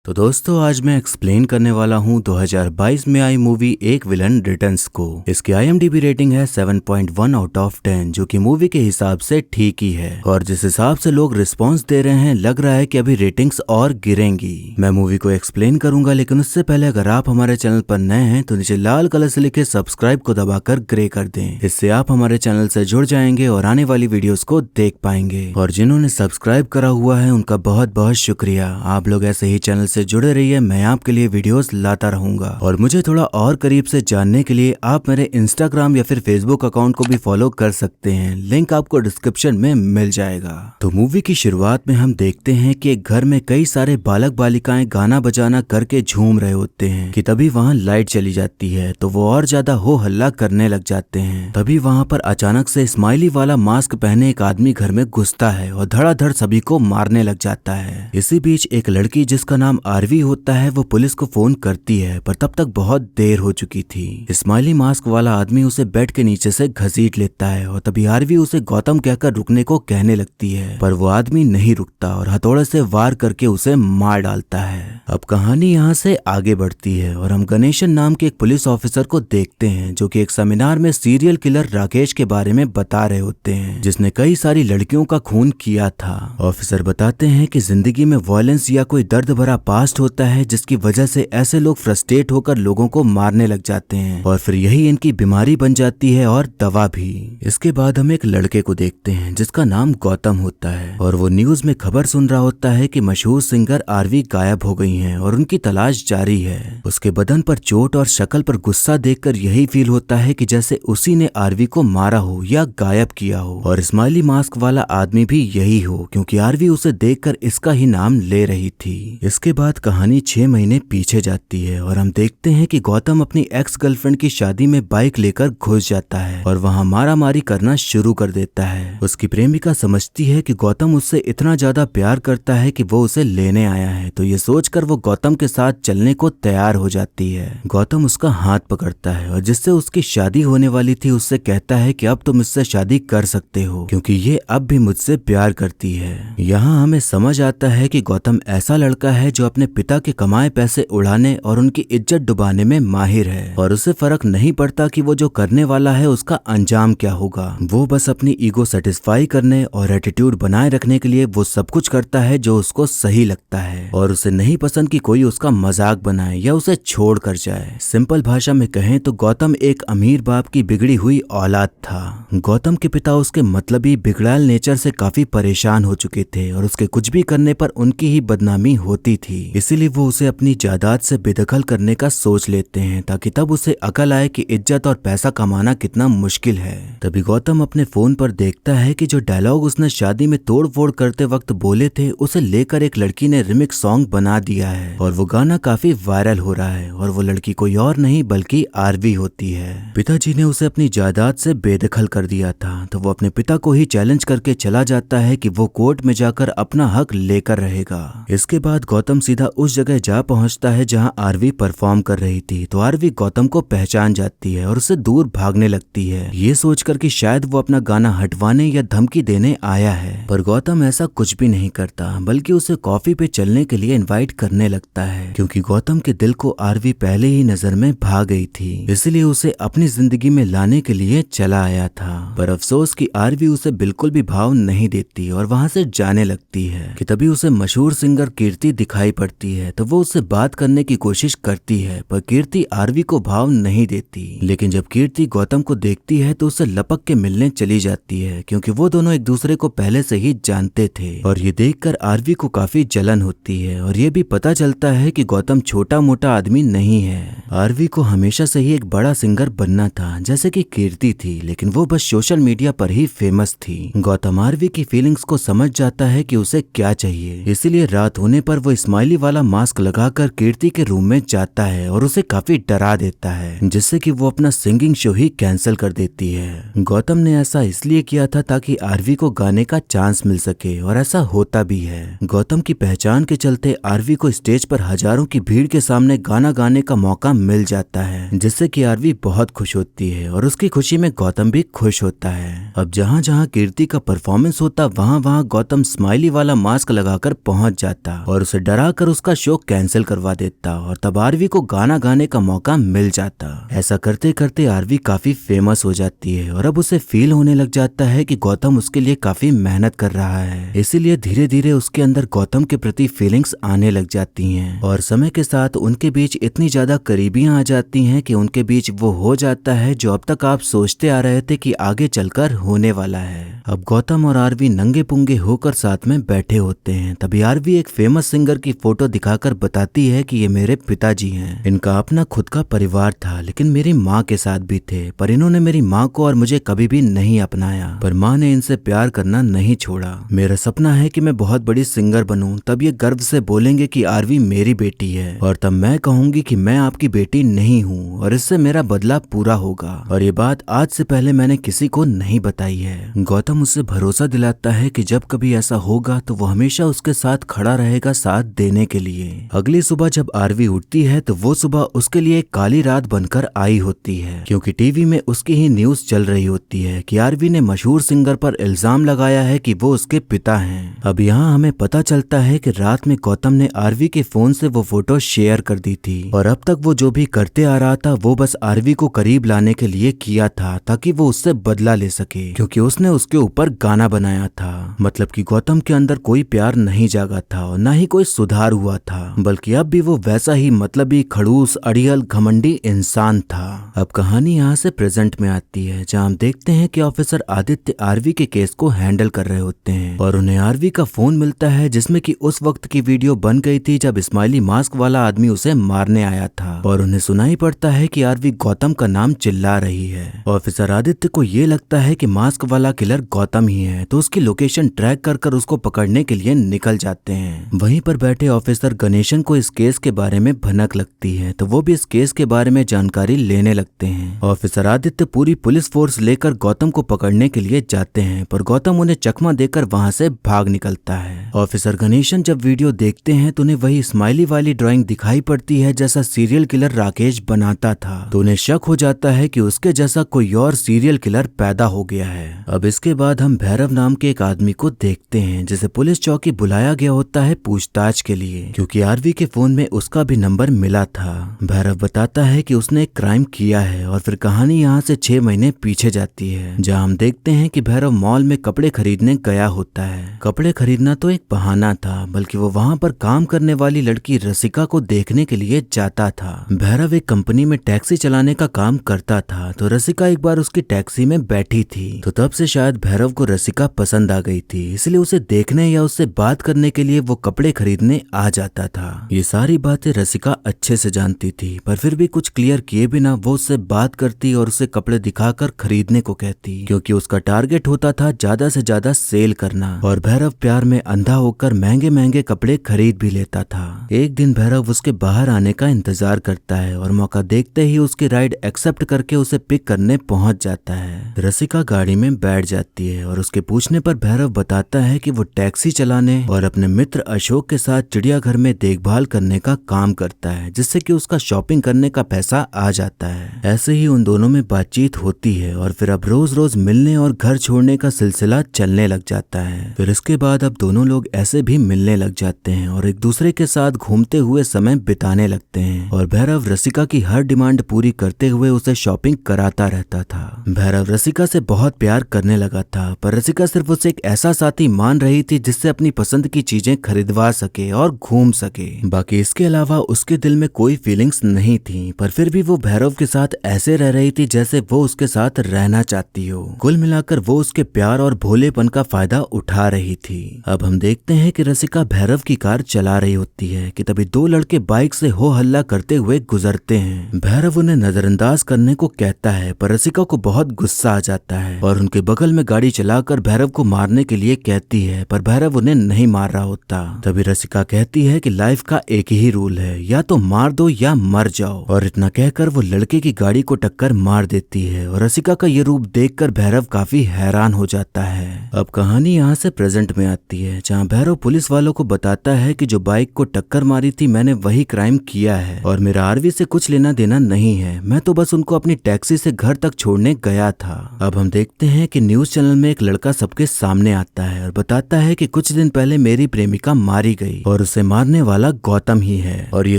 तो दोस्तों आज मैं एक्सप्लेन करने वाला हूँ 2022 में आई मूवी एक विलन रिटर्न्स को। इसकी IMDb रेटिंग है 7.1 आउट ऑफ 10 जो कि मूवी के हिसाब से ठीक ही है और जिस हिसाब से लोग रिस्पांस दे रहे हैं लग रहा है कि अभी रेटिंग्स और गिरेंगी। मैं मूवी को एक्सप्लेन करूंगा लेकिन उससे पहले अगर आप हमारे चैनल पर नए हैं तो नीचे लाल कलर से लिखे सब्सक्राइब को दबाकर ग्रे कर दें। इससे आप हमारे चैनल से जुड़ जाएंगे और आने वाली वीडियोस को देख पाएंगे। और जिन्होंने सब्सक्राइब करा हुआ है उनका बहुत बहुत शुक्रिया। आप लोग ऐसे ही चैनल से जुड़े रहिए, मैं आपके लिए वीडियोस लाता रहूंगा। और मुझे थोड़ा और करीब से जानने के लिए आप मेरे इंस्टाग्राम या फिर फेसबुक अकाउंट को भी फॉलो कर सकते हैं, लिंक आपको डिस्क्रिप्शन में मिल जाएगा। तो मूवी की शुरुआत में हम देखते हैं कि एक घर में कई सारे बालक बालिकाएं गाना बजाना करके झूम रहे होते हैं कि तभी वहाँ लाइट चली जाती है तो वो और ज्यादा हो हल्ला करने लग जाते हैं। तभी वहाँ पर अचानक से स्माइली वाला मास्क पहने एक आदमी घर में घुसता है और धड़ाधड़ सभी को मारने लग जाता है। इसी बीच एक लड़की जिसका नाम आरवी होता है वो पुलिस को फोन करती है पर तब तक बहुत देर हो चुकी थी। स्माइली मास्क वाला आदमी उसे बेड के नीचे से घसीट लेता है और तभी आरवी उसे गौतम कहकर रुकने को कहने लगती है पर वो आदमी नहीं रुकता और हथौड़े से वार करके उसे मार डालता है। अब कहानी यहाँ से आगे बढ़ती है और हम गणेशन नाम के एक पुलिस ऑफिसर को देखते हैं जो कि एक सेमिनार में सीरियल किलर राकेश के बारे में बता रहे होते हैं जिसने कई सारी लड़कियों का खून किया था। ऑफिसर बताते हैं कि जिंदगी में वायलेंस या कोई दर्द भरा पास्ट होता है जिसकी वजह से ऐसे लोग फ्रस्ट्रेट होकर लोगों को मारने लग जाते हैं और फिर यही इनकी बीमारी बन जाती है और दवा भी। इसके बाद हम एक लड़के को देखते हैं जिसका नाम गौतम होता है और वो न्यूज में खबर सुन रहा होता है कि मशहूर सिंगर आरवी गायब हो गई हैं और उनकी तलाश जारी है। उसके बदन पर चोट और शक्ल पर गुस्सा देखकर यही फील होता है कि जैसे उसी ने आरवी को मारा हो या गायब किया हो और स्माइली मास्क वाला आदमी भी यही हो क्योंकि आरवी उसे देखकर इसका ही नाम ले रही थी। इसके बाद कहानी 6 महीने पीछे जाती है और हम देखते हैं कि गौतम अपनी एक्स गर्लफ्रेंड की शादी में बाइक लेकर घुस जाता है और वहां मारामारी करना शुरू कर देता है। उसकी प्रेमिका समझती है कि गौतम उससे इतना ज्यादा प्यार करता है कि वो उसे लेने आया है तो ये सोचकर वो गौतम के साथ चलने को तैयार हो जाती है। गौतम उसका हाथ पकड़ता है और जिससे उसकी शादी होने वाली थी उससे कहता है कि अब तुम इससे शादी कर सकते हो क्योंकि ये अब भी मुझसे प्यार करती है। यहाँ हमें समझ आता है कि गौतम ऐसा लड़का है जो अपने पिता के कमाए पैसे उड़ाने और उनकी इज्जत डुबाने में माहिर है और उसे फर्क नहीं पड़ता कि वो जो करने वाला है उसका अंजाम क्या होगा। वो बस अपनी ईगो सेटिस्फाई करने और एटीट्यूड बनाए रखने के लिए वो सब कुछ करता है जो उसको सही लगता है और उसे नहीं पसंद कि कोई उसका मजाक बनाए या उसे छोड़ कर जाए। सिंपल भाषा में कहें तो गौतम एक अमीर बाप की बिगड़ी हुई औलाद था। गौतम के पिता उसके मतलबी बिगड़ैल नेचर से काफी परेशान हो चुके थे और उसके कुछ भी करने पर उनकी ही बदनामी होती थी, इसीलिए वो उसे अपनी जायदाद से बेदखल करने का सोच लेते हैं ताकि तब उसे अकल आए कि इज्जत और पैसा कमाना कितना मुश्किल है। तभी गौतम अपने फोन पर देखता है कि जो डायलॉग उसने शादी में तोड़ फोड़ करते वक्त बोले थे उसे लेकर एक लड़की ने रिमिक्स सॉन्ग बना दिया है और वो गाना काफी वायरल हो रहा है और वो लड़की कोई और नहीं बल्कि आरवी होती है। पिताजी ने उसे अपनी जायदाद से बेदखल कर दिया था तो वो अपने पिता को ही चैलेंज करके चला जाता है कि वो कोर्ट में जाकर अपना हक लेकर रहेगा। इसके बाद गौतम सीधा उस जगह जा पहुंचता है जहां आरवी परफॉर्म कर रही थी तो आरवी गौतम को पहचान जाती है और उसे दूर भागने लगती है ये सोचकर कि शायद वो अपना गाना हटवाने या धमकी देने आया है, पर गौतम ऐसा कुछ भी नहीं करता बल्कि उसे कॉफी पे चलने के लिए इनवाइट करने लगता है क्योंकि गौतम के दिल को आरवी पहले ही नजर में भा गई थी, इसलिए उसे अपनी जिंदगी में लाने के लिए चला आया था। पर अफसोस कि आरवी उसे बिल्कुल भी भाव नहीं देती और वहां से जाने लगती है कि तभी उसे मशहूर सिंगर कीर्ति दिखाई पड़ती है तो वो उससे बात करने की कोशिश करती है पर कीर्ति आरवी को भाव नहीं देती। लेकिन जब कीर्ति गौतम को देखती है तो उसे लपक के मिलने चली जाती है क्योंकि वो दोनों एक दूसरे को पहले से ही जानते थे और ये देखकर आरवी को काफी जलन होती है और ये भी पता चलता है कि गौतम छोटा मोटा आदमी नहीं है। आरवी को हमेशा से ही एक बड़ा सिंगर बनना था जैसे कि कीर्ति थी, लेकिन वो बस सोशल मीडिया पर ही फेमस थी। गौतम आरवी की फीलिंग्स को समझ जाता है कि उसे क्या चाहिए, इसीलिए रात होने पर वो स्माइली वाला मास्क लगाकर कीर्ति के रूम में जाता है और उसे काफी डरा देता है जिससे कि वो अपना सिंगिंग शो ही कैंसिल कर देती है। गौतम ने ऐसा इसलिए किया था ताकि आरवी को गाने का चांस मिल सके और ऐसा होता भी है। गौतम की पहचान के चलते आरवी को स्टेज पर हजारों की भीड़ के सामने गाना गाने का मौका मिल जाता है जिससे कि आरवी बहुत खुश होती है और उसकी खुशी में गौतम भी खुश होता है। अब जहाँ जहाँ कीर्ति का परफॉर्मेंस होता वहाँ वहाँ गौतम स्माइली वाला मास्क लगाकर पहुंच जाता और उसे डरा आकर उसका शो कैंसिल करवा देता और तब आरवी को गाना गाने का मौका मिल जाता। ऐसा करते करते आरवी काफी फेमस हो जाती है और अब उसे फील होने लग जाता है कि गौतम उसके लिए काफी मेहनत कर रहा है, इसीलिए धीरे धीरे उसके अंदर गौतम के प्रति फीलिंग्स आने लग जाती हैं और समय के साथ उनके बीच इतनी ज्यादा करीबियां आ जाती हैं कि उनके बीच वो हो जाता है जो अब तक आप सोचते आ रहे थे कि आगे चलकर होने वाला है। अब गौतम और आरवी नंगे पुंगे होकर साथ में बैठे होते हैं। तभी आरवी एक फेमस सिंगर की फोटो दिखाकर बताती है कि ये मेरे पिताजी हैं। इनका अपना खुद का परिवार था, लेकिन मेरी माँ के साथ भी थे, पर इन्होंने मेरी माँ को और मुझे कभी भी नहीं अपनाया। पर माँ ने इनसे प्यार करना नहीं छोड़ा। मेरा सपना है कि मैं बहुत बड़ी सिंगर बनूं, तब ये गर्व से बोलेंगे कि आरवी मेरी बेटी है और तब मैं कहूंगी कि मैं आपकी बेटी नहीं हूँ और इससे मेरा बदला पूरा होगा। और ये बात आज से पहले मैंने किसी को नहीं बताई है। गौतम उससे भरोसा दिलाता है कि जब कभी ऐसा होगा तो वो हमेशा उसके साथ खड़ा रहेगा साथ देने के लिए। अगली सुबह जब आरवी उठती है तो वो सुबह उसके लिए एक काली रात बनकर आई होती है, क्योंकि टीवी में उसकी ही न्यूज चल रही होती है कि आरवी ने मशहूर सिंगर पर इल्जाम लगाया है कि वो उसके पिता हैं। अब यहाँ हमें पता चलता है कि रात में गौतम ने आरवी के फोन से वो फोटो शेयर कर दी थी और अब तक वो जो भी करते आ रहा था वो बस आरवी को करीब लाने के लिए किया था, ताकि वो उससे बदला ले सके, क्योंकि उसने उसके ऊपर गाना बनाया था। मतलब कि गौतम के अंदर कोई प्यार नहीं जागा था और न ही कोई सुधार हुआ था, बल्कि अब भी वो वैसा ही मतलबी, खड़ूस, अड़ियल, घमंडी इंसान था। अब कहानी यहाँ से प्रेजेंट में आती है, जहाँ हम देखते हैं कि ऑफिसर आदित्य आरवी के केस को हैंडल कर रहे होते हैं और उन्हें आरवी का फोन मिलता है जिसमें कि उस वक्त की वीडियो बन गई थी जब स्माइली मास्क वाला आदमी उसे मारने आया था और उन्हें सुनाई पड़ता है कि आरवी गौतम का नाम चिल्ला रही है। ऑफिसर आदित्य को ये लगता है कि मास्क वाला किलर गौतम ही है, तो उसकी लोकेशन ट्रैक कर उसको पकड़ने के लिए निकल जाते हैं। वहीं पर बैठे ऑफिसर गणेशन को इस केस के बारे में भनक लगती है, तो वो भी इस केस के बारे में जानकारी लेने लगते हैं। ऑफिसर आदित्य पूरी पुलिस फोर्स लेकर गौतम को पकड़ने के लिए जाते हैं, पर गौतम उन्हें चकमा देकर वहां से भाग निकलता है। ऑफिसर गणेशन जब वीडियो देखते हैं तो उन्हें वही स्माइली वाली ड्राइंग दिखाई पड़ती है जैसा सीरियल किलर राकेश बनाता था, तो उन्हें शक हो जाता है कि उसके जैसा कोई और सीरियल किलर पैदा हो गया है। अब इसके बाद हम भैरव नाम के एक आदमी को देखते हैं जिसे पुलिस चौकी बुलाया गया होता है पूछताछ के लिए, क्योंकि आरवी के फोन में उसका भी नंबर मिला था। भैरव बताता है कि उसने एक क्राइम किया है और फिर कहानी यहाँ से 6 महीने पीछे जाती है, जहाँ हम देखते हैं कि भैरव मॉल में कपड़े खरीदने गया होता है। कपड़े खरीदना तो एक बहाना था, बल्कि वो वहाँ पर काम करने वाली लड़की रसिका को देखने के लिए जाता था। भैरव एक कंपनी में टैक्सी चलाने का काम करता था, तो रसिका एक बार उसकी टैक्सी में बैठी थी, तो तब से शायद भैरव को रसिका पसंद आ गई थी, इसलिए उसे देखने या उससे बात करने के लिए वो कपड़े खरीदने आ जाता था। ये सारी बातें रसिका अच्छे से जानती थी, पर फिर भी कुछ क्लियर किए बिना वो उससे बात करती और उसे कपड़े दिखाकर खरीदने को कहती, क्योंकि उसका टारगेट होता था ज्यादा से ज्यादा सेल करना। और भैरव प्यार में अंधा होकर महंगे महंगे कपड़े खरीद भी लेता था। एक दिन भैरव उसके बाहर आने का इंतजार करता है और मौका देखते ही उसकी राइड एक्सेप्ट करके उसे पिक करने पहुंच जाता है। रसिका गाड़ी में बैठ जाती है और उसके पूछने पर भैरव बताता है कि वो टैक्सी चलाने और अपने मित्र अशोक के साथ चिड़ियाघर में देखभाल करने का काम करता है, जिससे कि उसका शॉपिंग करने का पैसा आ जाता है। ऐसे ही उन दोनों में बातचीत होती है और फिर अब रोज रोज मिलने और घर छोड़ने का सिलसिला चलने लग जाता है। फिर इसके बाद अब दोनों लोग ऐसे भी मिलने लग जाते हैं और एक दूसरे के साथ घूमते हुए समय बिताने लगते हैं और भैरव रसिका की हर डिमांड पूरी करते हुए उसे शॉपिंग कराता रहता था। भैरव रसिका से बहुत प्यार करने लगा था, पर रसिका सिर्फ उसे एक ऐसा साथी मान रही थी जिससे अपनी पसंद की चीजें खरीदवा सके और घूम सके। बाकी इसके अलावा उसके दिल में कोई फीलिंग्स नहीं थी, पर फिर भी वो भैरव के साथ ऐसे रह रही थी जैसे वो उसके साथ रहना चाहती हो। कुल मिलाकर वो उसके प्यार और भोलेपन का फायदा उठा रही थी। अब हम देखते हैं कि रसिका भैरव की कार चला रही होती है कि तभी 2 लड़के बाइक से हो हल्ला करते हुए गुजरते हैं। भैरव उन्हें नजरअंदाज करने को कहता है, पर रसिका को बहुत गुस्सा आ जाता है और उनके बगल में गाड़ी चलाकर भैरव को मारने के लिए कहती है, पर भैरव उन्हें नहीं मार रहा होता। तभी रसिका कहती है कि लाइफ का एक ही रूल है, या तो मार दो या मर जाओ, और इतना कहकर वो लड़के की गाड़ी को टक्कर मार देती है और रसिका का ये रूप देखकर भैरव काफी हैरान हो जाता है। अब कहानी यहाँ से प्रेजेंट में आती है, जहाँ भैरव पुलिस वालों को बताता है कि जो बाइक को टक्कर मारी थी मैंने वही क्राइम किया है और मेरा आरवी से कुछ लेना देना नहीं है, मैं तो बस उनको अपनी टैक्सी से घर तक छोड़ने गया था। अब हम देखते हैं कि न्यूज चैनल में एक लड़का सबके सामने आता है और बताता है कि कुछ दिन पहले मेरी प्रेमिका मारी गई और उसे मारने वाला गौतम ही है। और ये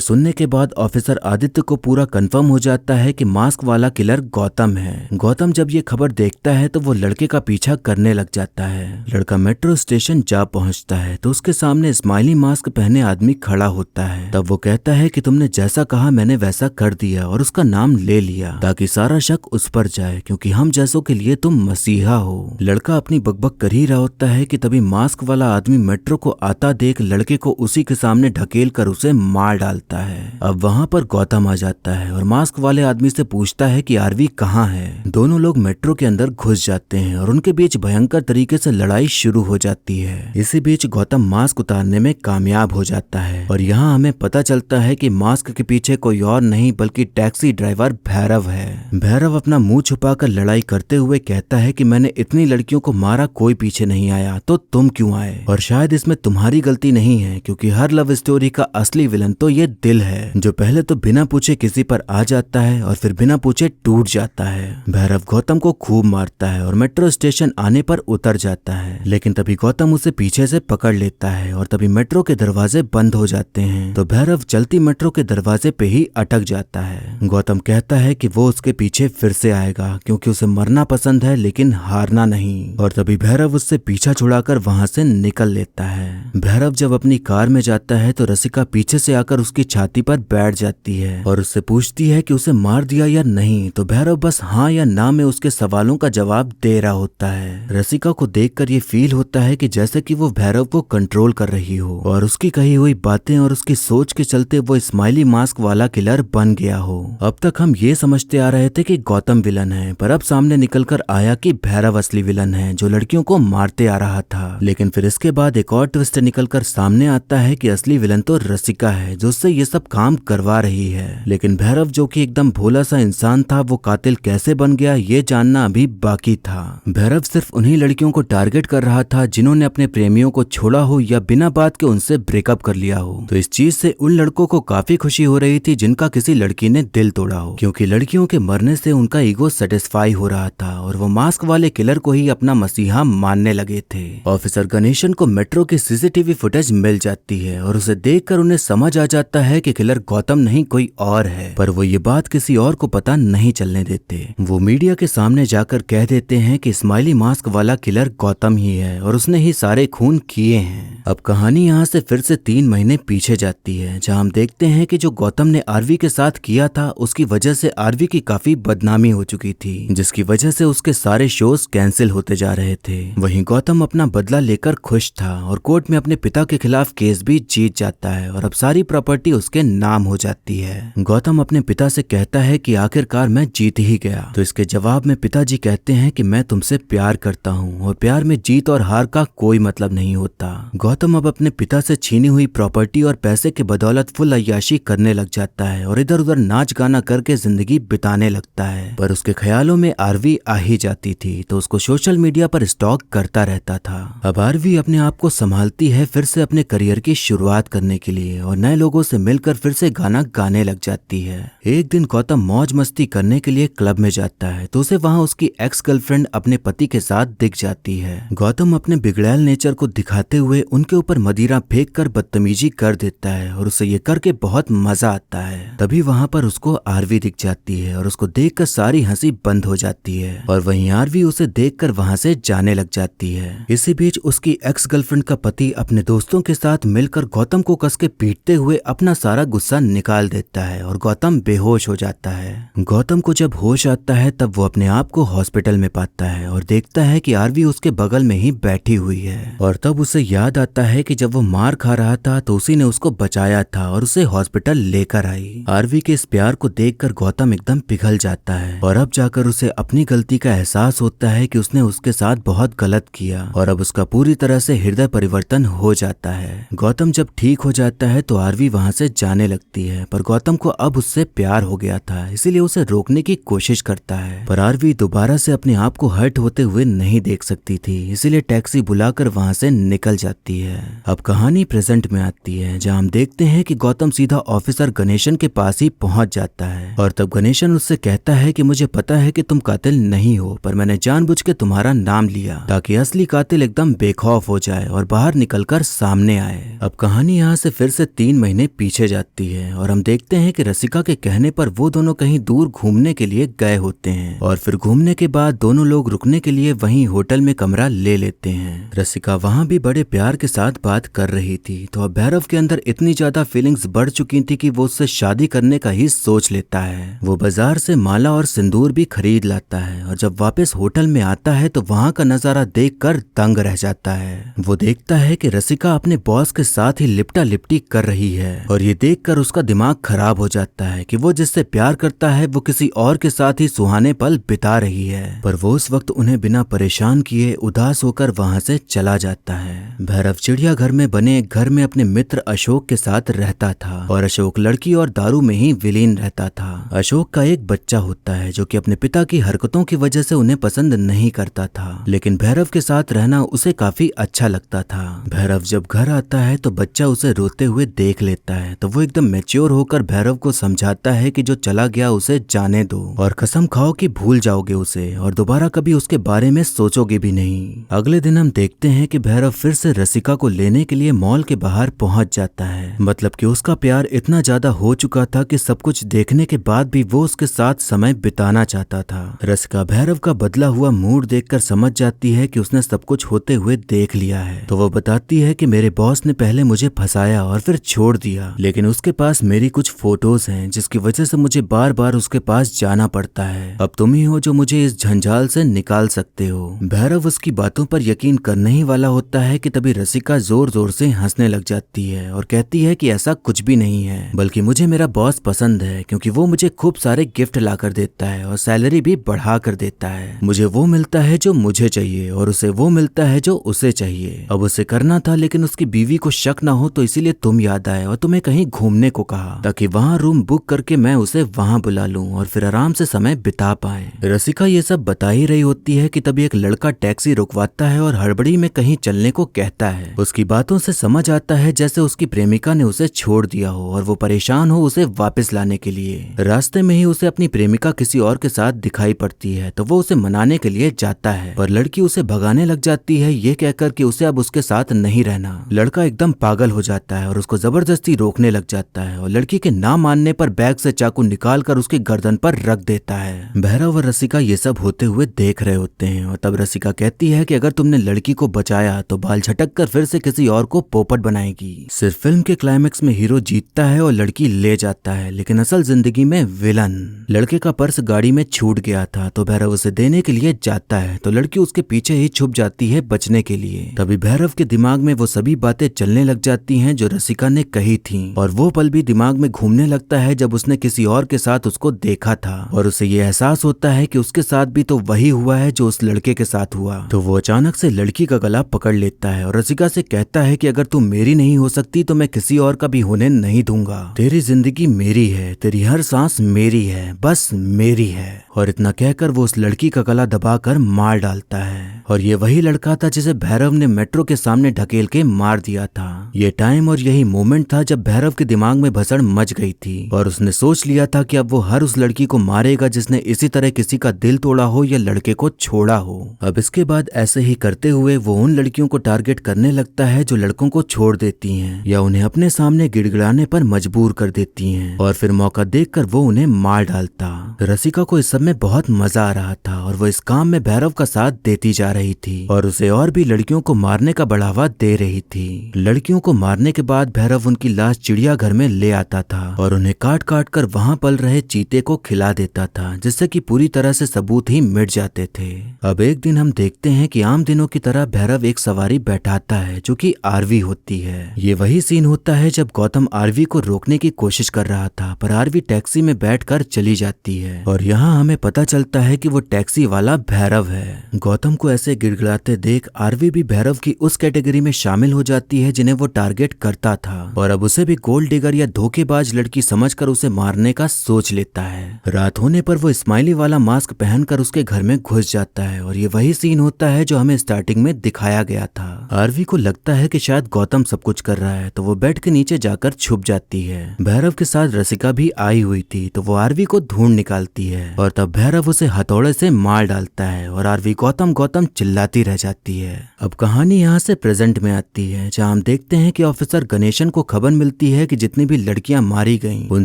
सुनने के बाद ऑफिसर आदित्य को पूरा कंफर्म हो जाता है कि मास्क वाला किलर गौतम है। गौतम जब ये खबर देखता है तो वो लड़के का पीछा करने लग जाता है। लड़का मेट्रो स्टेशन जा पहुंचता है तो उसके सामने स्माइली मास्क पहने आदमी खड़ा होता है। तब वो कहता है कि तुमने जैसा कहा मैंने वैसा कर दिया और उसका नाम ले लिया ताकि सारा शक उस पर जाए, क्योंकि हम जैसों के लिए तुम मसीहा हो। लड़का अपनी बकबक कर ही रहा होता है कि तभी मास्क वाला आदमी मेट्रो को आता देख लड़के को उसी के सामने ढकेल कर उसे मार डालता है। अब वहाँ पर गौतम आ जाता है और मास्क वाले आदमी से पूछता है कि आरवी कहाँ है। दोनों लोग मेट्रो के अंदर घुस जाते हैं और उनके बीच भयंकर तरीके से लड़ाई शुरू हो जाती है। इसी बीच गौतम मास्क उतारने में कामयाब हो जाता है और यहाँ हमें पता चलता है कि मास्क के पीछे कोई और नहीं बल्कि टैक्सी ड्राइवर भैरव है। भैरव अपना मुंह छुपाकर लड़ाई करते हुए कहता है कि मैंने इतनी लड़कियों को मारा, कोई पीछे नहीं आया, तो तुम क्यों आए? और शायद इसमें तुम्हारी गलती नहीं है, क्योंकि हर लव स्टोरी का असली विलन तो ये दिल है जो पहले तो बिना पूछे किसी पर आ जाता है और फिर बिना पूछे टूट जाता है। भैरव गौतम को खूब मारता है और मेट्रो स्टेशन आने पर उतर जाता है, लेकिन तभी गौतम उसे पीछे से पकड़ लेता है और तभी मेट्रो के दरवाजे बंद हो जाते हैं। तो भैरव चलती मेट्रो के दरवाजे पे ही अटक जाता है। गौतम कहता है कि वो उसके पीछे फिर से आएगा क्योंकि उसे मरना पसंद है लेकिन हारना नहीं। और तभी भैरव उससे पीछा छुड़ाकर वहां से निकल लेता है। भैरव जब अपनी कार में जाता है तो रसिका पीछे से आकर उसकी छाती पर बैठ जाती है और उससे पूछती है कि उसे मार दिया या नहीं। तो भैरव बस हाँ या ना में उसके सवालों का जवाब दे रहा होता है। रसिका को देखकर ये फील होता है कि जैसे कि वो भैरव को कंट्रोल कर रही हो और उसकी कही हुई बातें और उसकी सोच के चलते वो स्माइली मास्क वाला किलर बन गया हो। अब तक हम ये समझते आ रहे थे कि गौतम विलन है, पर अब सामने निकलकर आया कि भैरव असली विलन है जो लड़कियों को मारते आ रहा था। लेकिन फिर इसके बाद एक और ट्विस्ट निकलकर सामने आता है कि असली विलन तो रसिका है जो उससे ये सब काम करवा रही है। लेकिन भैरव जो कि एकदम भोला सा इंसान था वो कातिल कैसे बन गया ये जानना अभी बाकी था। भैरव सिर्फ उन्हीं लड़कियों को टारगेट कर रहा था जिन्होंने अपने प्रेमियों को छोड़ा हो या बिना बात के उनसे ब्रेकअप कर लिया हो। तो इस चीज से उन लड़कों को काफी खुशी हो रही थी जिनका किसी लड़की ने दिल तोड़ा हो, क्योंकि लड़कियों के मरने से उनका ईगो सेटिस्फाई हो रहा था और वो मास्क वाले किलर को ही अपना मसीहा मानने लगे थे। ऑफिसर गणेशन को मेट्रो की सीसीटीवी फुटेज मिल जाती है और उसे देखकर उन्हें समझ आ जाता है कि किलर गौतम नहीं कोई और है, पर वो ये बात किसी और को पता नहीं चलने देते। वो मीडिया के सामने जाकर कह देते हैं कि स्माइली मास्क वाला किलर गौतम ही है और उसने ही सारे खून किए हैं। अब कहानी यहाँ से फिर से 3 महीने पीछे जाती है, जहाँ हम देखते हैं कि जो गौतम ने आरवी के साथ किया था उसकी वजह से आरवी की काफी बदनामी हो चुकी थी, जिसकी वजह से उसके सारे शोज कैंसिल होते जा रहे थे। वहीं गौतम अपना बदला लेकर खुश था और कोर्ट में अपने पिता के खिलाफ केस भी जीत जाता है और अब सारी प्रॉपर्टी उसके नाम हो जाती है। गौतम अपने पिता से कहता है कि आखिरकार मैं जीत ही गया। तो इसके जवाब में पिताजी कहते हैं कि मैं तुमसे प्यार करता हूँ और प्यार में जीत और हार का कोई मतलब नहीं होता। गौतम अब अपने पिता से छीनी हुई प्रॉपर्टी और पैसे के बदौलत फुल अय्याशी करने लग जाता है और इधर उधर नाच गाना करके जिंदगी बिताने लगता है। पर उसके ख्यालों में आरवी आ ही जाती थी तो उसको सोशल मीडिया पर स्टॉक करता रहता था। अब आरवी अपने आप को संभालती है फिर से अपने करियर की शुरुआत करने के लिए और नए लोगों से मिलकर फिर से गाना गाने लग जाती है। एक दिन गौतम मौज मस्ती करने के लिए क्लब में जाता है तो उसे वहाँ उसकी एक्स गर्लफ्रेंड अपने पति के साथ दिख जाती है। गौतम अपने बिगड़ैल नेचर को दिखाते हुए उनके ऊपर मदिरा फेंक कर बदतमीजी कर देता है और उसे ये करके बहुत मजा आता है। तभी वहाँ पर उसको आरवी दिख जाती है और उसको देखकर सारी हंसी बंद हो जाती है और वहीं आरवी उसे देखकर वहाँ से जाने लग जाती है। इसी बीच उसकी एक्स गर्लफ्रेंड का पति अपने दोस्तों के साथ मिलकर गौतम को कस के पीटते हुए अपना सारा गुस्सा निकाल देता है और गौतम बेहोश हो जाता है। गौतम को जब होश आता है तब वो अपने आप को हॉस्पिटल में पाता है और देखता है कि आरवी उसके बगल में ही बैठी हुई है और तब उसे याद आता है कि जब वो मार खा रहा था तो उसी ने उसको बचाया था और उसे हॉस्पिटल लेकर आई। आरवी के इस प्यार को देखकर गौतम एकदम पिघल जाता है और अब जाकर उसे अपनी गलती का एहसास होता है कि उसने उसके साथ बहुत गलत किया और अब उसका पूरी तरह से हृदय परिवर्तन हो जाता है। गौतम जब ठीक हो जाता है तो आरवी वहाँ से जाने लगती है, पर गौतम को अब उससे प्यार हो गया था इसीलिए उसे रोकने की कोशिश करता है, पर आरवी दोबारा से अपने आप को हर्ट होते हुए नहीं देख सकती थी इसीलिए टैक्सी बुलाकर वहाँ से निकल जाती है। अब कहानी प्रेजेंट में आती है जहाँ हम देखते हैं कि गौतम सीधा ऑफिसर गणेशन के पास ही पहुंच जाता है और तब गणेशन उससे कहता है कि मुझे पता है कि तुम कातिल नहीं हो, पर मैंने जानबूझ के तुम्हारा नाम लिया ताकि असली कातिल एकदम बेखौफ हो जाए और बाहर निकलकर सामने आए। अब कहानी यहाँ से फिर से 3 महीने पीछे जाती है और हम देखते हैं कि रसिका के कहने पर वो दोनों कहीं दूर घूमने के लिए गए होते हैं और फिर घूमने के बाद दोनों लोग रुकने के लिए वहीं होटल में कमरा ले लेते हैं। रसिका वहाँ भी बड़े प्यार के साथ बात कर रही थी तो अब भैरव के अंदर इतनी ज्यादा फीलिंग्स बढ़ चुकी थी कि वो उससे शादी करने का ही सोच लेता है। वो बाजार से माला और सिंदूर भी खरीद लाता है और जब वापस होटल में आता है तो वहाँ का नजारा देखकर दंग रह जाता है। वो देखता है कि रसिका अपने बॉस के साथ ही लिपटा लिपटी कर रही है और ये देखकर उसका दिमाग खराब हो जाता है कि वो जिससे प्यार करता है वो किसी और के साथ ही सुहाने पल बिता रही है। पर वो उस वक्त उन्हें बिना परेशान किए उदास होकर वहाँ से चला जाता है। भैरव चिड़ियाघर में बने एक घर में अपने मित्र अशोक के साथ रहता था और अशोक लड़की और दारू में ही विलीन रहता था। अशोक का एक बच्चा होता है जो कि अपने पिता की हरकतों की वजह से उन्हें पसंद नहीं करता था, लेकिन भैरव के साथ रहना उसे काफी अच्छा लगता था। भैरव जब घर आता है तो बच्चा उसे रोते हुए देख लेता है तो वो एकदम मैच्योर होकर भैरव को समझाता है कि जो चला गया उसे जाने दो और कसम खाओ कि भूल जाओगे उसे और दोबारा कभी उसके बारे में सोचोगे भी नहीं। अगले दिन हम देखते हैं कि भैरव फिर से रसिका को लेने के लिए मॉल के बाहर पहुंच जाता है। मतलब कि उसका प्यार इतना ज्यादा हो चुका था कि सब कुछ देखने के बाद भी वो उसके साथ समय बिताना चाहता था। रसिका भैरव का बदला हुआ मूड देखकर समझ जाती है कि उसने सब कुछ होते हुए देख लिया है तो वो बताती है कि मेरे बॉस ने पहले मुझे फंसाया और फिर छोड़ दिया, लेकिन उसके पास मेरी कुछ फोटोज हैं जिसकी वजह से मुझे बार बार उसके पास जाना पड़ता है। अब तुम ही हो जो मुझे इस झंझाल से निकाल सकते हो। भैरव उसकी बातों पर यकीन करने ही वाला होता है कि तभी रसिका जोर जोर से हंसने लग जाती है और कहती है कि ऐसा कुछ भी नहीं है, बल्कि मुझे मेरा बॉस पसंद है क्योंकि वो मुझे खूब सारे गिफ्ट ला कर देता है और सैलरी भी बढ़ा कर देता है। मुझे वो मिलता है जो मुझे चाहिए और उसे वो मिलता है जो उसे चाहिए। अब उसे करना था लेकिन उसकी बीवी को शक ना हो तो इसीलिए तुम याद आए और तुम्हें कहीं घूमने को कहा ताकि वहाँ रूम बुक करके मैं उसे वहाँ बुला लूं और फिर आराम से समय बिता पाए। रसिका ये सब बता ही रही होती है कि तभी एक लड़का टैक्सी रुकवाता है और हड़बड़ी में कहीं चलने को कहता है। उसकी बातों से समझ आता है जैसे उसकी प्रेमिका ने उसे छोड़ दिया हो और वो परेशान हो उसे वापस लाने के लिए। रास्ते में ही उसे अपनी प्रेमिका किसी और के साथ दिखाई पड़ती है तो वो उसे मनाने के लिए जाता है, पर लड़की उसे भगाने लग जाती है ये कहकर कि उसे अब उसके साथ नहीं रहना। लड़का एकदम पागल हो जाता है और उसको जबरदस्ती रोकने लग जाता है और लड़की के ना मानने पर बैग से चाकू निकाल कर उसकी गर्दन पर रख देता है। भैरव और रसिका ये सब होते हुए देख रहे होते हैं और तब रसिका कहती है कि अगर तुमने लड़की को बचाया तो बाल झटक कर फिर से किसी और को पोपट बनाएगी। सिर्फ फिल्म के क्लाइमेक्स में हीरो जीतता है और लड़की ले जाता है, लेकिन असल जिंदगी में विलन। लड़के का पर्स गाड़ी में छूट गया था तो भैरव उसे देने के लिए जाता है तो लड़की उसके पीछे ही छुप जाती है बचने के लिए। तभी भैरव के दिमाग में वो सभी बातें चलने लग जाती हैं जो रसिका ने कही थी और वो पल भी दिमाग में घूमने लगता है जब उसने किसी और के साथ उसको देखा था और उसे ये एहसास होता है कि उसके साथ भी तो वही हुआ है जो उस लड़के के साथ हुआ। तो वो अचानक से लड़की का गला पकड़ लेता है और रसिका से कहता है कि अगर तुम मेरी नहीं हो सकती तो मैं किसी और का भी होने नहीं दूंगा। तेरी जिंदगी मेरी है, तेरी हर सांस मेरी है, बस मेरी है। और इतना कहकर वो उस लड़की का गला दबाकर मार डालता है और ये वही लड़का था जिसे भैरव ने मेट्रो के सामने ढकेल के मार दिया था। ये टाइम और यही मोमेंट था जब भैरव के दिमाग में भसड़ मच गई थी और उसने सोच लिया था कि अब वो हर उस लड़की को मारेगा जिसने इसी तरह किसी का दिल तोड़ा हो या लड़के को छोड़ा हो। अब इसके बाद ऐसे ही करते हुए वो उन लड़कियों को टारगेट करने लगता है जो लड़कों को छोड़ देती हैं या उन्हें अपने सामने गिड़गिड़ाने पर मजबूर कर देती हैं और फिर मौका देखकर वो उन्हें मार डालता। रसिका को इस सब में बहुत मजा आ रहा था और वो इस काम में भैरव का साथ देती जा रही थी और उसे और भी लड़कियों को मारने का बढ़ावा दे रही थी। लड़कियों को मारने के बाद भैरव उनकी लाश चिड़ियाघर में ले आता था और उन्हें काट काट कर वहाँ पल रहे चीते को खिला देता था जिससे कि पूरी तरह से सबूत ही मिट जाते थे। अब एक दिन हम देखते हैं कि आम दिनों की तरह भैरव एक सवारी बैठाता है जो कि आरवी होती है। ये वही सीन होता है जब गौतम आरवी को रोकने की कोशिश कर रहा था पर आरवी टैक्सी में बैठकर चली जाती है और यहाँ हमें पता चलता है कि वो टैक्सी वाला भैरव है। गौतम को ऐसे गिड़गिड़ाते देख आरवी भी भैरव की उस कैटेगरी में शामिल हो जाती है जिन्हें वो टारगेट करता था और अब उसे भी गोल्ड डिगर या धोखेबाज लड़की समझकर उसे मारने का सोच लेता है। रात होने पर वो स्माइली वाला मास्क पहनकर उसके घर में घुस जाता है और ये वही सीन होता है जो हमें स्टार्टिंग में दिखाया गया था। आरवी को लगता है कि शायद गौतम सब कुछ कर रहा है तो वो बेड के नीचे जाकर छुप जाती है। भैरव के साथ रसिका भी आई हुई थी तो वो आरवी को ढूंढ निकालती है और तब भैरव उसे हथौड़े से मार डालता है और आरवी गौतम गौतम चिल्लाती रह जाती है। अब कहानी यहाँ से प्रेजेंट में आती है जहाँ हम देखते हैं कि ऑफिसर गणेशन को खबर मिलती है कि जितनी भी लड़कियां मारी गईं, उन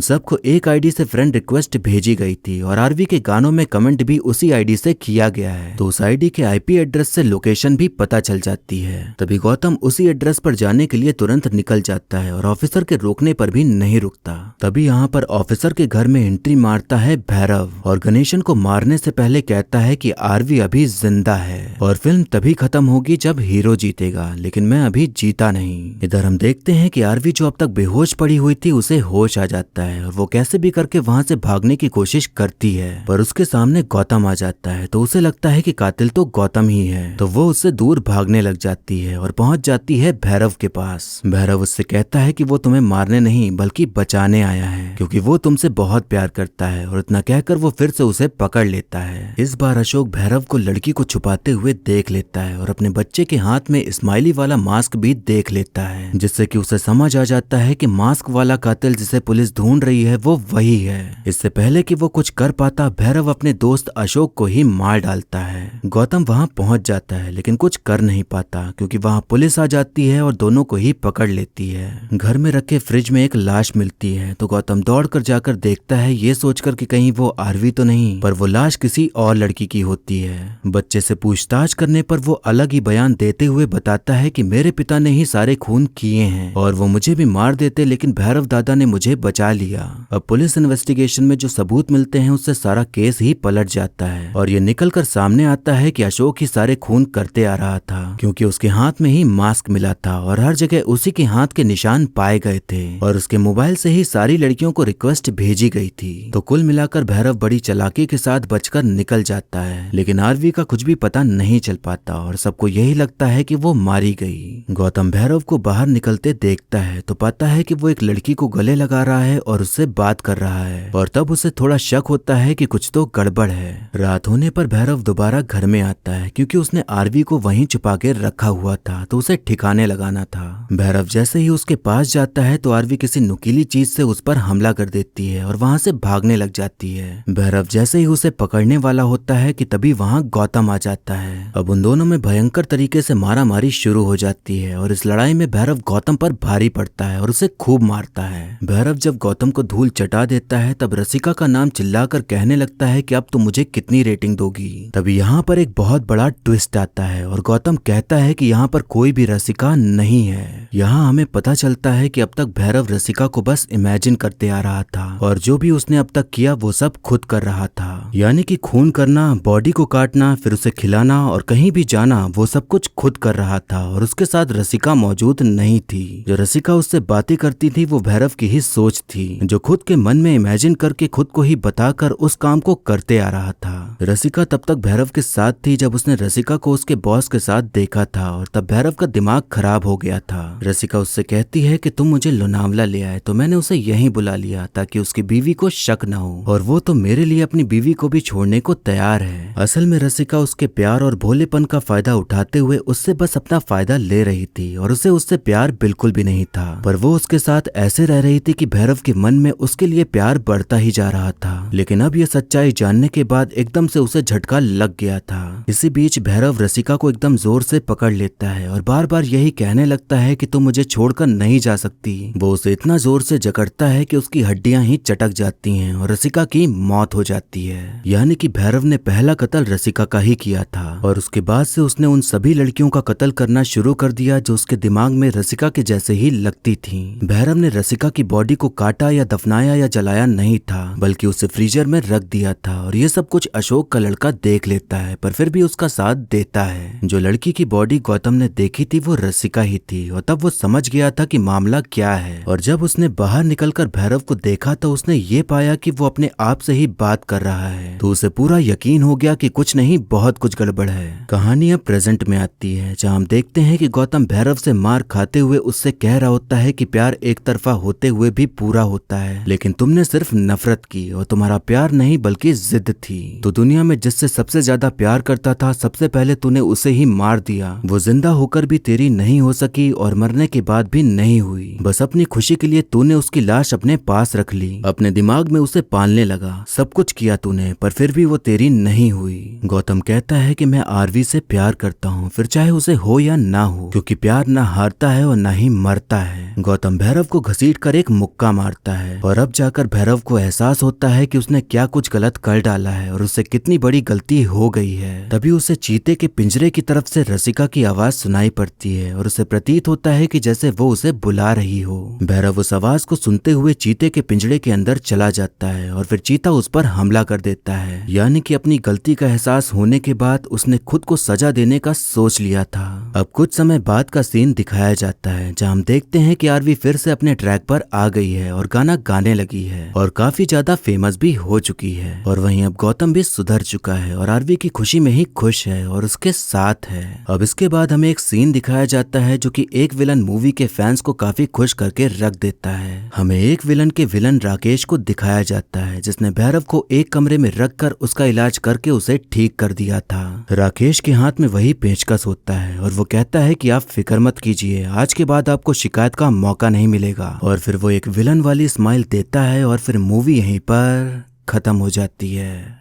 सबको एक आईडी से फ्रेंड रिक्वेस्ट भेजी गई थी और आरवी के गानों में कमेंट भी उसी आईडी से किया गया है। तो उस आईडी के आईपी एड्रेस से लोकेशन भी पता चल जाती है। तभी गौतम उसी एड्रेस पर जाने के लिए तुरंत निकल जाता है और ऑफिसर के रोकने पर भी नहीं रुकता। तभी यहाँ पर ऑफिसर के घर में एंट्री मारता है भैरव और गणेशन को मारने से पहले कहता है कि आरवी अभी जिंदा है और फिल्म तभी खत्म होगी जब हीरो जीतेगा, लेकिन मैं अभी जीता नहीं। इधर हम देखते हैं कि आरवी जो अब तक बेहोश पड़ी हुई थी उसे होश आ जाता है और वो कैसे भी करके वहां से भागने की कोशिश करती है, पर उसके सामने गौतम आ जाता है। तो उसे लगता है कि कातिल तो गौतम ही है, तो वो उससे दूर भागने लग जाती है और पहुंच जाती है भैरव के पास। भैरव उससे कहता है कि वो तुम्हें मारने नहीं बल्कि बचाने आया है, क्योंकि वो तुमसे बहुत प्यार करता है। और इतना कहकर वो फिर से उसे पकड़ लेता है। इस बार अशोक भैरव को लड़की को छुपाते हुए देख लेता है और अपने बच्चे के हाथ में स्माइली वाला मास्क भी देख लेता है, जिससे कि उसे समझ आ जाता है कि मास्क वाला कातिल जिसे पुलिस ढूंढ रही है वो वही है। इससे पहले कि वो कुछ कर पाता, भैरव अपने दोस्त अशोक को ही मार डालता है। गौतम वहां पहुंच जाता है लेकिन कुछ कर नहीं पाता, क्योंकि वहां पुलिस आ जाती है और दोनों को ही पकड़ लेती है। घर में रखे फ्रिज में एक लाश मिलती है, तो गौतम दौड़कर जाकर देखता है, ये सोचकर कि कहीं वो आरवी तो नहीं, पर वो लाश किसी और लड़की की होती है। बच्चे से पूछताछ करने पर वो अलग ही बयान देते हुए बताता है कि मेरे पिता ने ही सारे खून किए हैं और वो मुझे भी मार देते, लेकिन भैरव दादा ने मुझे बचा लिया। अब पुलिस इन्वेस्टिगेशन में जो सबूत मिलते हैं उससे सारा केस ही पलट जाता है और ये निकलकर सामने आता है कि अशोक ही सारे खून करते आ रहा था, क्योंकि उसके हाथ में ही मास्क मिला था और हर जगह उसी के हाथ के निशान पाए गए थे और उसके मोबाइल से ही सारी लड़कियों को रिक्वेस्ट भेजी गई थी। तो कुल मिलाकर भैरव बड़ी चालाकी के साथ बचकर निकल जाता है, लेकिन आरवी का कुछ भी पता नहीं चल पाता और सबको यही लगता है कि वो मारी गई। गौतम भैरव को बाहर निकलते देखता है तो पाता है कि वो एक लड़की को गले लगा रहा है और उससे बात कर रहा है, और तब उसे थोड़ा शक होता है कि कुछ तो गड़बड़ है। रात होने पर भैरव दोबारा घर में आता है, क्योंकि उसने आरवी को वहीं छुपा के रखा हुआ था, तो उसे ठिकाने लगाना था। भैरव जैसे ही उसके पास जाता है तो आरवी किसी नुकीली चीज से उस पर हमला कर देती है और वहां से भागने लग जाती है। भैरव जैसे ही उसे पकड़ने वाला होता है कि तभी वहां गौतम आ जाता है। अब उन दोनों में भयंकर तरीके से मारामारी शुरू हो जाती है और इस लड़ाई में भैरव गौतम पर भारी पड़ता है और उसे खूब मारता है। भैरव जब गौतम को धूल चटा देता है तब रसिका का नाम चिल्लाकर कहने लगता है कि अब तुम मुझे कितनी रेटिंग दोगी। तभी यहाँ पर एक बहुत बड़ा ट्विस्ट आता है और गौतम कहता है कि यहाँ पर कोई भी रसिका नहीं है। यहाँ हमें पता चलता है कि अब तक भैरव रसिका को बस इमेजिन करते आ रहा था और जो भी उसने अब तक किया वो सब खुद कर रहा था, यानी कि खून करना, बॉडी को काटना, फिर उसे खिलाना और कहीं भी जाना, वो सब कुछ खुद कर रहा था और उसके साथ रसिका मौजूद नहीं थी। जो रसिका उससे बातें करती थी वो भैरव की ही सोच थी, जो खुद के मन में इमेजिन करके खुद को ही बताकर उस काम को करते आ रहा था। रसिका तब तक भैरव के साथ थी जब उसने रसिका को उसके बॉस के साथ देखा था और तब भैरव का दिमाग खराब हो गया था। रसिका उससे कहती है कि तुम मुझे लोनावला ले आए तो मैंने उसे यहीं बुला लिया ताकि उसकी बीवी को शक न हो, और वो तो मेरे लिए अपनी बीवी को भी छोड़ने को तैयार है। असल में रसिका उसके प्यार और भोलेपन का फायदा उठाते हुए उससे बस अपना फायदा ले रही थी और उसे उससे प्यार बिल्कुल भी नहीं था, पर वो उसके साथ ऐसे रह रही थी कि भैरव के मन में उसके लिए प्यार बढ़ता ही जा रहा था। लेकिन अब यह सच्चाई जानने के बाद एकदम से उसे झटका लग गया था। इसी बीच भैरव रसिका को एकदम जोर से पकड़ लेता है और बार बार यही कहने लगता है कि तुम मुझे छोड़कर नहीं जा सकती। वो उसे इतना जोर से जकड़ता है कि उसकी हड्डियां ही चटक जाती हैं और रसिका की मौत हो जाती है। यानी कि भैरव ने पहला कत्ल रसिका का ही किया था और उसके बाद से उसने उन सभी लड़कियों का कत्ल करना शुरू कर दिया जो उसके दिमाग में रसिका के जैसे ही लगती थी। भैरव ने रसिका की बॉडी को काटा या दफनाया या जलाया नहीं था, बल्कि उसे फ्रीजर में रख दिया था और ये सब कुछ अशोक का लड़का देख लेता है, पर फिर भी उसका साथ देता है। जो लड़की की बॉडी गौतम ने देखी थी वो रसिका ही थी और तब वो समझ गया था कि मामला क्या है, और जब उसने बाहर निकलकर भैरव को देखा तो उसने ये पाया कि वो अपने आप से ही बात कर रहा है, तो उसे पूरा यकीन हो गया कि कुछ नहीं, बहुत कुछ गड़बड़ है। कहानी अब प्रेजेंट में आती है जहाँ हम देखते हैं कि गौतम भैरव से मार खाते हुए उससे कह रहा होता है कि प्यार एक तरफा होते हुए भी पूरा होता है, लेकिन तुमने सिर्फ नफरत की और तुम्हारा प्यार नहीं बल्कि जिद थी। तो दुनिया में जिससे सबसे ज्यादा प्यार करता था सबसे पहले तूने उसे ही मार दिया। वो जिंदा होकर भी तेरी नहीं हो सकी और मरने के बाद भी नहीं हुई। बस अपनी खुशी के लिए तूने उसकी लाश अपने पास रख ली, अपने दिमाग में उसे पालने लगा, सब कुछ किया तूने, पर फिर भी वो तेरी नहीं हुई। गौतम कहता है कि मैं आरवी से प्यार करता हूँ, फिर चाहे उसे हो या ना हो, क्योंकि प्यार ना ना हारता है और ना ही मरता है। गौतम भैरव को घसीट कर एक मुक्का मारता है और अब जाकर भैरव को एहसास होता है कि उसने क्या कुछ गलत कर डाला है और उससे कितनी बड़ी गलती हो गई है। तभी उसे चीते के पिंजरे की तरफ से रसिका की आवाज सुनाई पड़ती है और उसे प्रतीत होता है कि जैसे वो उसे बुला रही हो। भैरव उस आवाज को सुनते हुए चीते के पिंजरे के अंदर चला जाता है और फिर चीता उस पर हमला कर देता है। यानी कि अपनी गलती का एहसास होने के बाद उसने खुद को सजा देने का सोच लिया था। अब कुछ समय बाद का सीन दिखाया जाता है जहां हम देखते हैं कि आरवी फिर से अपने ट्रैक पर आ गई है और गाना गाने लगी है और काफी ज्यादा फेमस भी हो चुकी है। और वहीं अब गौतम भी सुधर चुका है और आरवी की खुशी में ही खुश है और उसके साथ है। अब इसके बाद हमें एक सीन दिखाया जाता है जो कि एक विलन मूवी के फैंस को काफी खुश करके रख देता है। हमें एक विलन के विलन राकेश को दिखाया जाता है जिसने भैरव को एक कमरे में रखकर उसका इलाज करके उसे ठीक कर दिया था। राकेश के हाथ में वही पेचकस होता है और वो कहता है कि आप फिक्र मत कीजिए, आज के बाद आपको शिकायत का मौका नहीं मिलेगा। और फिर वो एक विलन वाली स्माइल देता है और फिर मूवी यहीं पर खत्म हो जाती है।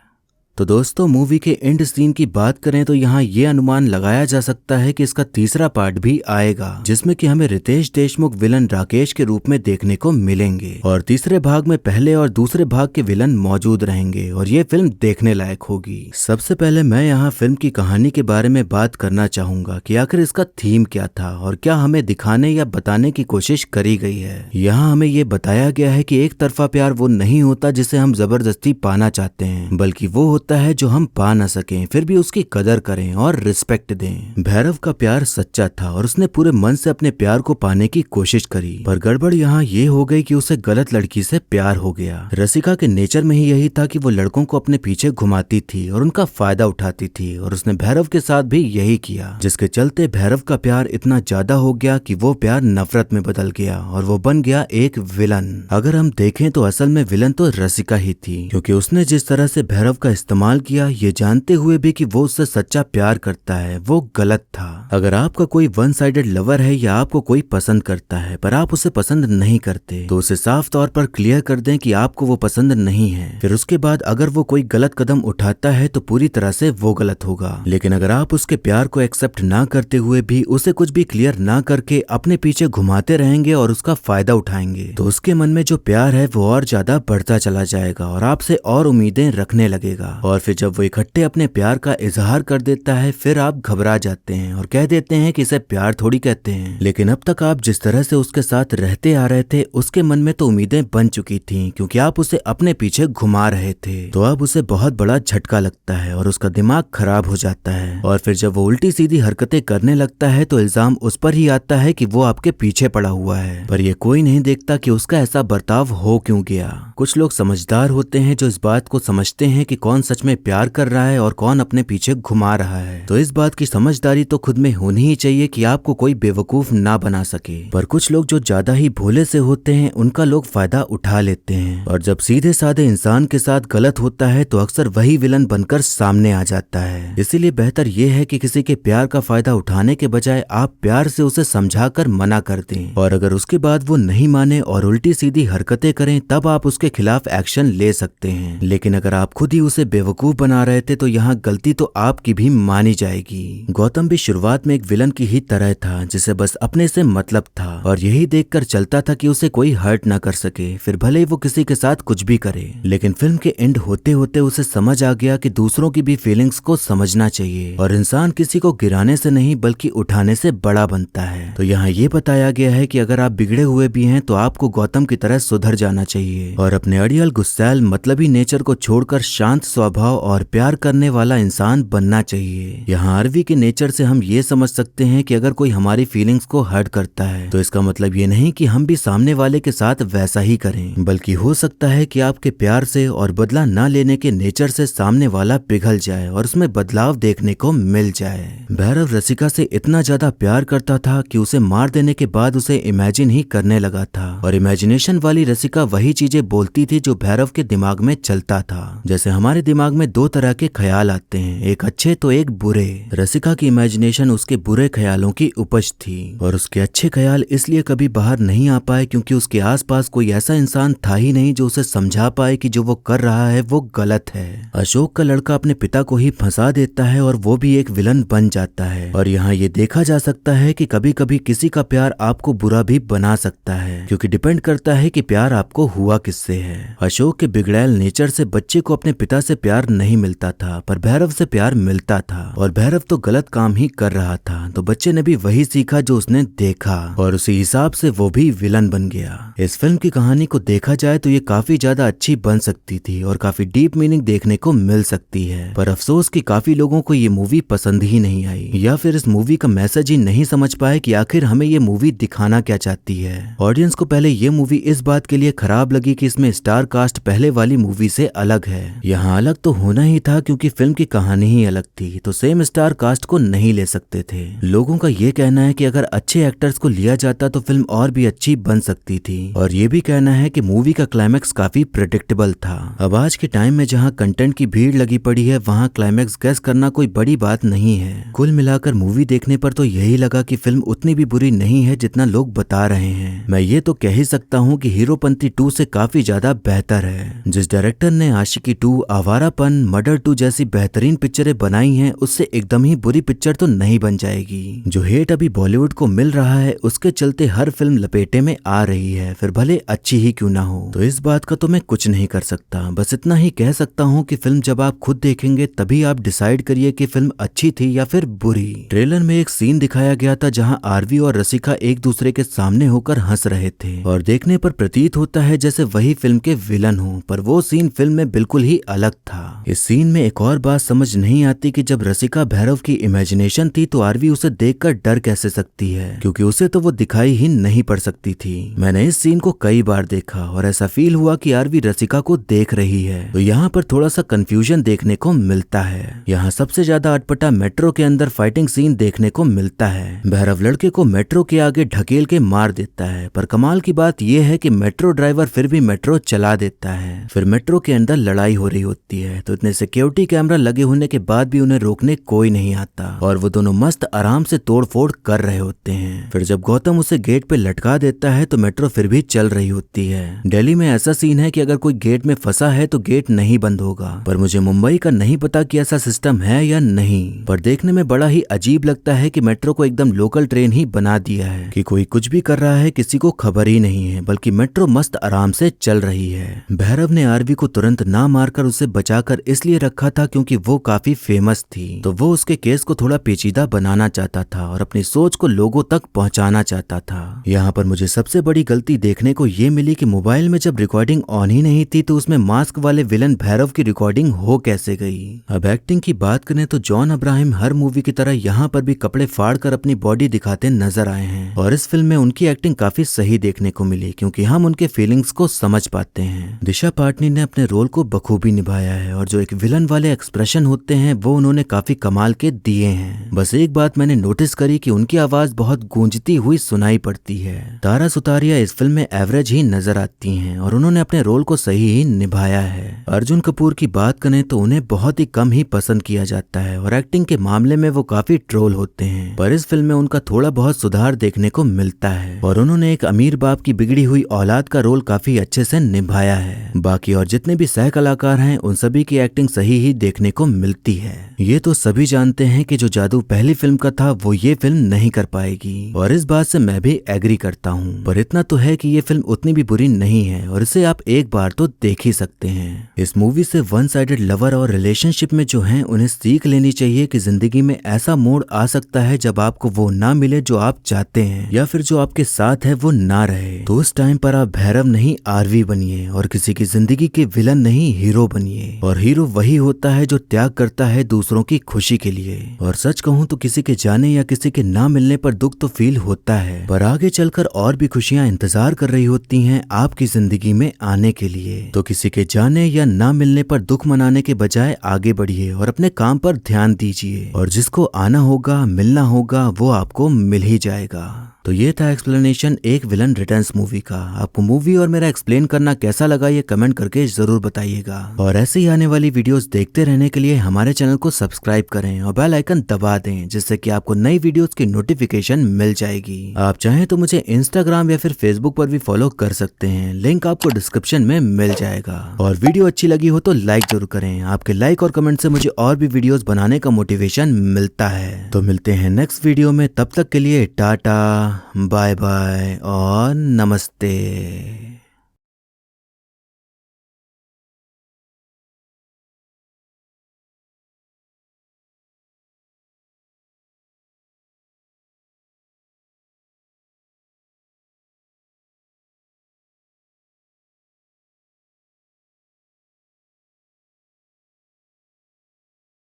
तो दोस्तों मूवी के एंड सीन की बात करें तो यहाँ ये अनुमान लगाया जा सकता है कि इसका तीसरा पार्ट भी आएगा जिसमें कि हमें रितेश देशमुख विलन राकेश के रूप में देखने को मिलेंगे और तीसरे भाग में पहले और दूसरे भाग के विलन मौजूद रहेंगे और ये फिल्म देखने लायक होगी। सबसे पहले मैं यहाँ फिल्म की कहानी के बारे में बात करना चाहूंगा कि आखिर इसका थीम क्या था और क्या हमें दिखाने या बताने की कोशिश करी गई है। यहाँ हमें ये बताया गया है कि एक तरफा प्यार वो नहीं होता जिसे हम जबरदस्ती पाना चाहते हैं, बल्कि वो होता है जो हम पा न सकें फिर भी उसकी कदर करें और रिस्पेक्ट दें। भैरव का प्यार सच्चा था और उसने पूरे मन से अपने प्यार को पाने की कोशिश करी, पर गड़बड़ यहाँ ये हो गई कि उसे गलत लड़की से प्यार हो गया। रसिका के नेचर में ही यही था कि वो लड़कों को अपने पीछे घुमाती थी और उनका फायदा उठाती थी और उसने भैरव के साथ भी यही किया, जिसके चलते भैरव का प्यार इतना ज्यादा हो गया कि वो प्यार नफरत में बदल गया और वो बन गया एक विलन। अगर हम देखें तो असल में विलन तो रसिका ही थी, क्योंकि उसने जिस तरह से भैरव का इस्तेमाल किया ये जानते हुए भी कि वो उससे सच्चा प्यार करता है वो गलत था। अगर आपका कोई वन साइडेड लवर है या आपको कोई पसंद करता है पर आप उसे पसंद नहीं करते तो उसे साफ तौर पर क्लियर कर दें कि आपको वो पसंद नहीं है। फिर उसके बाद अगर वो कोई गलत कदम उठाता है तो पूरी तरह से वो गलत होगा, लेकिन अगर आप उसके प्यार को एक्सेप्ट ना करते हुए भी उसे कुछ भी क्लियर ना करके अपने पीछे घुमाते रहेंगे और उसका फायदा उठाएंगे तो उसके मन में जो प्यार है वो और ज्यादा बढ़ता चला जाएगा और आपसे और उम्मीदें रखने लगेगा। और फिर जब वो इकट्ठे अपने प्यार का इजहार कर देता है फिर आप घबरा जाते हैं और कह देते हैं कि इसे प्यार थोड़ी कहते हैं। लेकिन अब तक आप जिस तरह से उसके साथ रहते आ रहे थे उसके मन में तो उम्मीदें बन चुकी थीं, क्योंकि आप उसे अपने पीछे घुमा रहे थे। तो अब उसे बहुत बड़ा झटका लगता है और उसका दिमाग खराब हो जाता है और फिर जब वो उल्टी सीधी हरकतें करने लगता है तो इल्जाम उस पर ही आता है कि वो आपके पीछे पड़ा हुआ है, पर ये कोई नहीं देखता कि उसका ऐसा बर्ताव हो क्यों गया। कुछ लोग समझदार होते हैं जो इस बात को समझते हैं कि कौन सच में प्यार कर रहा है और कौन अपने पीछे घुमा रहा है। तो इस बात की समझदारी तो खुद में होनी ही चाहिए कि आपको कोई बेवकूफ ना बना सके। पर कुछ लोग जो ज्यादा ही भोले से होते हैं उनका लोग फायदा उठा लेते हैं और जब सीधे साधे इंसान के साथ गलत होता है तो अक्सर वही विलन बनकर सामने आ जाता है। इसीलिए बेहतर यह है कि किसी के प्यार का फायदा उठाने के बजाय आप प्यार से उसे समझाकर मना कर दें और अगर उसके बाद वो नहीं माने और उल्टी सीधी हरकतें करें तब आप उसके खिलाफ एक्शन ले सकते हैं। लेकिन अगर आप खुद ही उसे बेवकूफ बना रहे थे तो यहाँ गलती तो आपकी भी मानी जाएगी। गौतम भी शुरुआत में एक विलन की ही तरह था जिसे बस अपने से मतलब था और यही देखकर चलता था कि उसे कोई हर्ट ना कर सके, फिर भले ही वो किसी के साथ कुछ भी करे। लेकिन फिल्म के एंड होते होते उसे समझ आ गया कि दूसरों की भी फीलिंग्स को समझना चाहिए और इंसान किसी को गिराने से नहीं बल्कि उठाने से बड़ा बनता है। तो यहाँ ये बताया गया है कि अगर आप बिगड़े हुए भी हैं तो आपको गौतम की तरह सुधर जाना चाहिए और अपने अड़ियल गुस्सैल मतलबी नेचर को छोड़कर शांत स्वभाव और प्यार करने वाला इंसान बनना चाहिए। यहाँ आरवी के नेचर से हम ये समझ सकते हैं कि अगर कोई हमारी फीलिंग्स को हर्ट करता है तो इसका मतलब ये नहीं कि हम भी सामने वाले के साथ वैसा ही करें, बल्कि हो सकता है कि आपके प्यार से और बदला ना लेने के नेचर से सामने वाला पिघल जाए और उसमें बदलाव देखने को मिल जाए। भैरव रसिका से इतना ज्यादा प्यार करता था कि उसे मार देने के बाद उसे इमेजिन ही करने लगा था और इमेजिनेशन वाली रसिका वही चीजें बोलती थी जो भैरव के दिमाग में चलता था। जैसे हमारे दिमाग दिमाग में दो तरह के ख्याल आते हैं, एक अच्छे तो एक बुरे। रसिका की इमेजिनेशन उसके बुरे ख्यालों की उपज थी और उसके अच्छे ख्याल इसलिए कभी बाहर नहीं आ पाए क्योंकि उसके आसपास कोई ऐसा इंसान था ही नहीं जो उसे समझा पाए कि जो वो कर रहा है वो गलत है। अशोक का लड़का अपने पिता को ही फंसा देता है और वो भी एक विलन बन जाता है। और यहाँ ये देखा जा सकता है कि कभी कभी किसी का प्यार आपको बुरा भी बना सकता है, क्योंकि डिपेंड करता है कि प्यार आपको हुआ किससे है। अशोक के बिगड़ैल नेचर से बच्चे को अपने पिता से प्यार नहीं मिलता था, पर भैरव से प्यार मिलता था और भैरव तो गलत काम ही कर रहा था, तो बच्चे ने भी वही सीखा जो उसने देखा और उसी हिसाब से वो भी विलन बन गया। इस फिल्म की कहानी को देखा जाए तो ये काफी ज्यादा अच्छी बन सकती थी और काफी डीप मीनिंग देखने को मिल सकती है, पर अफसोस कि काफी लोगों को ये मूवी पसंद ही नहीं आई या फिर इस मूवी का मैसेज ही नहीं समझ पाए कि आखिर हमें ये मूवी दिखाना क्या चाहती है। ऑडियंस को पहले ये मूवी इस बात के लिए खराब लगी कि इसमें स्टार कास्ट पहले वाली मूवी से अलग है। यहाँ अलग तो होना ही था क्योंकि फिल्म की कहानी ही अलग थी, तो सेम स्टार कास्ट को नहीं ले सकते थे। लोगों का ये कहना है कि अगर अच्छे एक्टर्स को लिया जाता तो फिल्म और भी अच्छी बन सकती थी और ये भी कहना है कि मूवी का क्लाइमैक्स काफी प्रेडिक्टेबल था। अब आज के टाइम में जहाँ कंटेंट की भीड़ लगी पड़ी है वहाँ क्लाइमैक्स गेस करना कोई बड़ी बात नहीं है। कुल मिलाकर मूवी देखने पर तो यही लगा कि फिल्म उतनी भी बुरी नहीं है जितना लोग बता रहे हैं। मैं ये तो कह ही सकता हूँ कि हीरोपंती 2 से काफी ज्यादा बेहतर है। जिस डायरेक्टर ने आशिकी 2, आवारापन, मर्डर 2 जैसी बेहतरीन पिक्चरें बनाई हैं उससे एकदम ही बुरी पिक्चर तो नहीं बन जाएगी। जो हेट अभी बॉलीवुड को मिल रहा है उसके चलते हर फिल्म लपेटे में आ रही है, फिर भले अच्छी ही क्यों ना हो। तो इस बात का तो मैं कुछ नहीं कर सकता, बस इतना ही कह सकता हूँ कि फिल्म जब आप खुद देखेंगे तभी आप डिसाइड करिए कि फिल्म अच्छी थी या फिर बुरी। ट्रेलर में एक सीन दिखाया गया था जहां आरवी और रसिका एक दूसरे के सामने होकर हंस रहे थे और देखने पर प्रतीत होता है जैसे वही फिल्म के विलन हो, पर वो सीन फिल्म में बिल्कुल ही अलग था। इस सीन में एक और बात समझ नहीं आती कि जब रसिका भैरव की इमेजिनेशन थी तो आरवी उसे देखकर डर कैसे सकती है, क्योंकि उसे तो वो दिखाई ही नहीं पड़ सकती थी। मैंने इस सीन को कई बार देखा और ऐसा फील हुआ कि आरवी रसिका को देख रही है, तो यहाँ पर थोड़ा सा कंफ्यूजन देखने को मिलता है। यहाँ सबसे ज्यादा अटपटा मेट्रो के अंदर फाइटिंग सीन देखने को मिलता है। भैरव लड़के को मेट्रो के आगे ढकेल के मार देता है, पर कमाल की बात यह है कि मेट्रो ड्राइवर फिर भी मेट्रो चला देता है। फिर मेट्रो के अंदर लड़ाई हो रही होती है तो इतने सिक्योरिटी कैमरा लगे होने के बाद भी उन्हें रोकने कोई नहीं आता और वो दोनों मस्त आराम से तोड़फोड़ कर रहे होते हैं। फिर जब गौतम उसे गेट पे लटका देता है तो मेट्रो फिर भी चल रही होती है। दिल्ली में ऐसा सीन है कि अगर कोई गेट में फंसा है तो गेट नहीं बंद होगा, पर मुझे मुंबई का नहीं पता कि ऐसा सिस्टम है या नहीं। पर देखने में बड़ा ही अजीब लगता है कि मेट्रो को एकदम लोकल ट्रेन ही बना दिया है कि कोई कुछ भी कर रहा है किसी को खबर ही नहीं है, बल्कि मेट्रो मस्त आराम से चल रही है। भैरव ने आरवी को तुरंत ना मारकर उसे बचाकर इसलिए रखा था क्योंकि वो काफी फेमस थी, तो वो उसके केस को थोड़ा पेचीदा बनाना चाहता था और अपनी सोच को लोगों तक पहुंचाना चाहता था। यहाँ पर मुझे सबसे बड़ी गलती देखने को ये मिली कि मोबाइल में जब रिकॉर्डिंग ऑन ही नहीं थी तो उसमें मास्क वाले विलन भैरव की रिकॉर्डिंग हो कैसे गई। अब एक्टिंग की बात करें तो जॉन अब्राहम हर मूवी की तरह यहाँ पर भी कपड़े फाड़कर अपनी बॉडी दिखाते नजर आए हैं और इस फिल्म में उनकी एक्टिंग काफी सही देखने को मिली क्योंकि हम उनके फीलिंग्स को समझ पाते हैं। दिशा पाटनी ने अपने रोल को बखूबी निभाया है और जो एक विलन वाले एक्सप्रेशन होते हैं वो उन्होंने काफी कमाल के दिए हैं। बस एक बात मैंने नोटिस करी कि उनकी आवाज बहुत गूंजती हुई सुनाई पड़ती है। तारा सुतारिया इस फिल्म में एवरेज ही नजर आती हैं और उन्होंने अपने रोल को सही ही निभाया है। अर्जुन कपूर की बात करें तो उन्हें बहुत ही कम ही पसंद किया जाता है और एक्टिंग के मामले में वो काफी ट्रोल होते हैं, पर इस फिल्म में उनका थोड़ा बहुत सुधार देखने को मिलता है और उन्होंने एक अमीर बाप की बिगड़ी हुई औलाद का रोल काफी अच्छे से निभाया है। बाकी और जितने भी सह कलाकार हैं उन सभी की एक्टिंग सही ही देखने को मिलती है। ये तो सभी जानते हैं कि जो जादू पहली फिल्म का था वो ये फिल्म नहीं कर पाएगी और इस बात से मैं भी एग्री करता हूँ, पर इतना तो है कि ये फिल्म उतनी भी बुरी नहीं है और इसे आप एक बार तो देख ही सकते हैं। इस मूवी से वन साइडेड लवर और रिलेशनशिप में जो हैं उन्हें सीख लेनी चाहिए कि जिंदगी में ऐसा मोड़ आ सकता है जब आपको वो ना मिले जो आप चाहते हैं या फिर जो आपके साथ है वो ना रहे, तो उस टाइम पर आप भैरव नहीं आरवी बनिए और किसी की जिंदगी के विलन नहीं हीरो बनिए। और हीरो वही होता है जो त्याग करता है दूसरों की खुशी के लिए। और सच कहूँ तो किसी के जाने या किसी के ना मिलने पर दुख तो फील होता है, पर आगे चलकर और भी खुशियां इंतजार कर रही होती हैं आपकी जिंदगी में आने के लिए। तो किसी के जाने या ना मिलने पर दुख मनाने के बजाय आगे बढ़िए और अपने काम पर ध्यान दीजिए और जिसको आना होगा मिलना होगा वो आपको मिल ही जाएगा। तो ये था एक्सप्लेनेशन एक विलन रिटर्न्स मूवी का। आपको मूवी और मेरा एक्सप्लेन करना कैसा लगा ये कमेंट करके जरूर बताइएगा। और ऐसे ही आने वाली वीडियोस देखते रहने के लिए हमारे चैनल को सब्सक्राइब करें और बेल आइकन दबा दें, जिससे कि आपको नई वीडियोस की नोटिफिकेशन मिल जाएगी। आप चाहें तो मुझे इंस्टाग्राम या फिर फेसबुक पर भी फॉलो कर सकते हैं, लिंक आपको डिस्क्रिप्शन में मिल जाएगा। और वीडियो अच्छी लगी हो तो लाइक जरूर करें, आपके लाइक और कमेंट से मुझे और भी वीडियोस बनाने का मोटिवेशन मिलता है। तो मिलते हैं नेक्स्ट वीडियो में, तब तक के लिए टाटा, बाय बाय और नमस्ते।